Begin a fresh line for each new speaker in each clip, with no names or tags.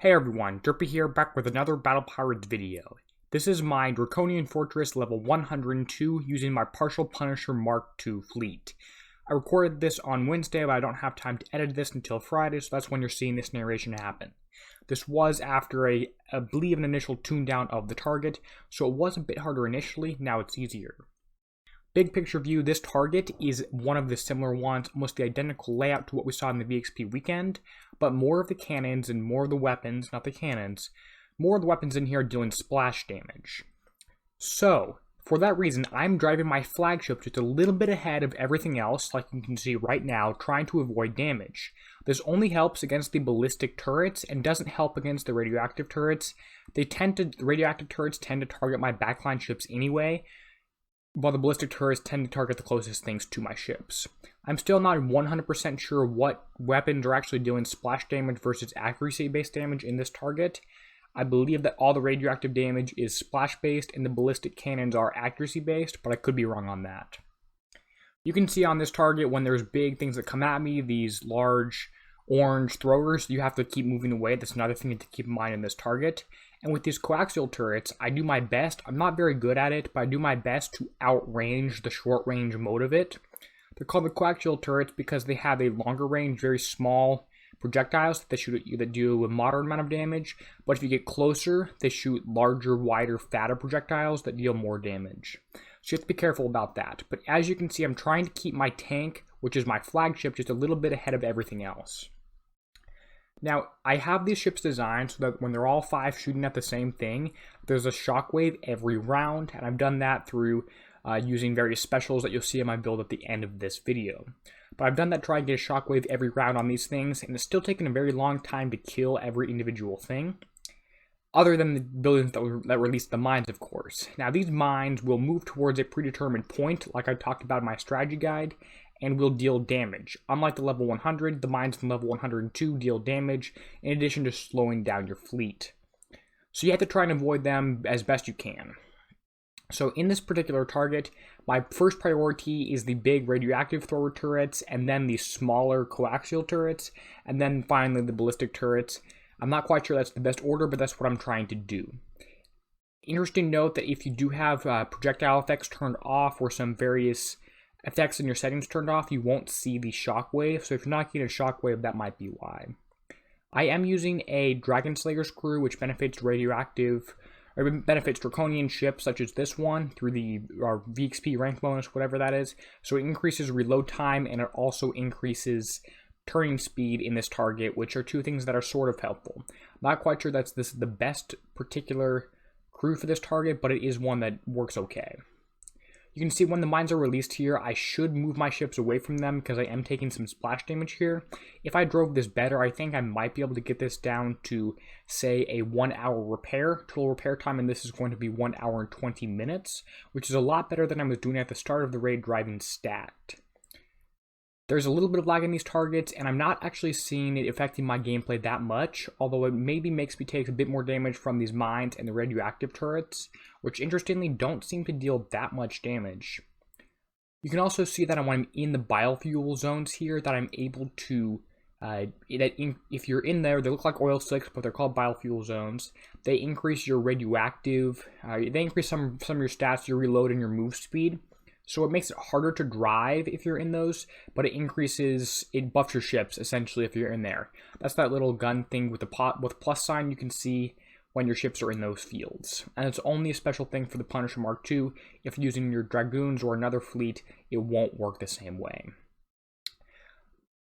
Hey everyone, Derpy here, back with another Battle Pirates video. This is my Draconian Fortress level 102 using my Partial Punisher Mark II fleet. I recorded this on Wednesday, but I don't have time to edit this until Friday, so that's when you're seeing this narration happen. This was after I believe an initial tune down of the target, so it was a bit harder initially, now it's easier. Big picture view, this target is one of the similar ones, almost the identical layout to what we saw in the VXP weekend, but more of the cannons and more of the weapons, not the cannons, more of the weapons in here are dealing splash damage. So, for that reason, I'm driving my flagship just a little bit ahead of everything else, like you can see right now, trying to avoid damage. This only helps against the ballistic turrets and doesn't help against the radioactive turrets. The radioactive turrets tend to target my backline ships anyway, while the ballistic turrets tend to target the closest things to my ships. I'm still not 100% sure what weapons are actually doing splash damage versus accuracy-based damage in this target. I believe that all the radioactive damage is splash-based and the ballistic cannons are accuracy-based, but I could be wrong on that. You can see on this target when there's big things that come at me, these large orange throwers, you have to keep moving away. That's another thing to keep in mind in this target. And with these coaxial turrets, I do my best. I'm not very good at it, but I do my best to outrange the short range mode of it. They're called the coaxial turrets because they have a longer range, very small projectiles that do a moderate amount of damage. But if you get closer, they shoot larger, wider, fatter projectiles that deal more damage. So you have to be careful about that. But as you can see, I'm trying to keep my tank, which is my flagship, just a little bit ahead of everything else. Now, I have these ships designed so that when they're all five shooting at the same thing, there's a shockwave every round, and I've done that through using various specials that you'll see in my build at the end of this video. But I've done that trying to get a shockwave every round on these things, and it's still taking a very long time to kill every individual thing, other than the buildings that release the mines, of course. Now, these mines will move towards a predetermined point, like I talked about in my strategy guide, and will deal damage. Unlike the level 100, the mines from level 102 deal damage, in addition to slowing down your fleet. So you have to try and avoid them as best you can. So in this particular target, my first priority is the big radioactive thrower turrets, and then the smaller coaxial turrets, and then finally the ballistic turrets. I'm not quite sure that's the best order, but that's what I'm trying to do. Interesting note that if you do have projectile effects turned off or some various effects in your settings turned off, you won't see the shockwave. So if you're not getting a shockwave, that might be why. I am using a Dragon Slayer screw, which benefits benefits Draconian ships such as this one through the VXP rank bonus, whatever that is. So it increases reload time and it also increases turning speed in this target, which are two things that are sort of helpful. Not quite sure this is the best particular crew for this target, but it is one that works okay. You can see when the mines are released here, I should move my ships away from them because I am taking some splash damage here. If I drove this better, I think I might be able to get this down to, say, a 1 hour repair. Total repair time, and this is going to be 1 hour and 20 minutes, which is a lot better than I was doing at the start of the raid driving stat. There's a little bit of lag in these targets, and I'm not actually seeing it affecting my gameplay that much, although it maybe makes me take a bit more damage from these mines and the radioactive turrets, which interestingly don't seem to deal that much damage. You can also see that when I'm in the biofuel zones here, that I'm able to, if you're in there, they look like oil slicks, but they're called biofuel zones. They increase your radioactive, they increase some of your stats, your reload, and your move speed. So it makes it harder to drive if you're in those, but it buffs your ships essentially if you're in there. That's that little gun thing with the plus sign you can see when your ships are in those fields. And it's only a special thing for the Punisher Mark II. If you're using your Dragoons or another fleet, it won't work the same way.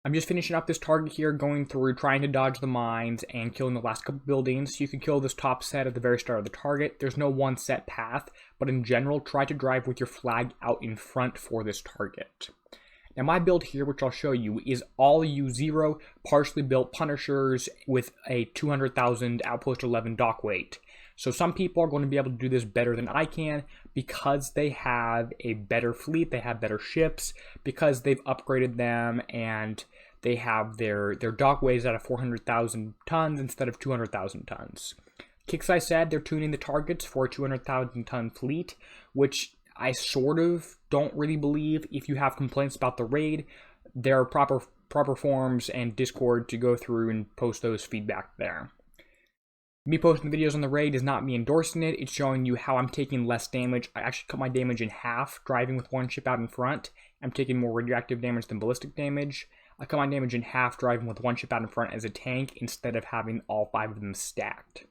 I'm just finishing up this target here, going through, trying to dodge the mines and killing the last couple buildings. You can kill this top set at the very start of the target. There's no one set path, but in general, try to drive with your flag out in front for this target. Now my build here, which I'll show you, is all U0 partially built Punishers with a 200,000 Outpost 11 dock weight. So some people are going to be able to do this better than I can because they have a better fleet, they have better ships, because they've upgraded them and they have their dock weighs out of 400,000 tons instead of 200,000 tons. Kixeye said they're tuning the targets for a 200,000 ton fleet, which I sort of don't really believe. If you have complaints about the raid, there are proper forums and Discord to go through and post those feedback there. Me posting the videos on the raid is not me endorsing it, it's showing you how I'm taking less damage. I actually cut my damage in half driving with one ship out in front. I'm taking more radioactive damage than ballistic damage. I cut my damage in half driving with one ship out in front as a tank instead of having all 5 of them stacked.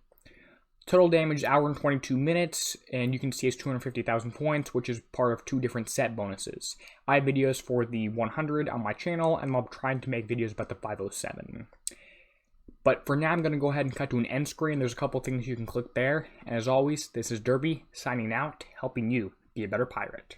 Total damage, hour and 22 minutes, and you can see it's 250,000 points, which is part of 2 different set bonuses. I have videos for the 100 on my channel, and I'm trying to make videos about the 507. But for now, I'm going to go ahead and cut to an end screen. There's a couple things you can click there. And as always, this is Derpy, signing out, helping you be a better pirate.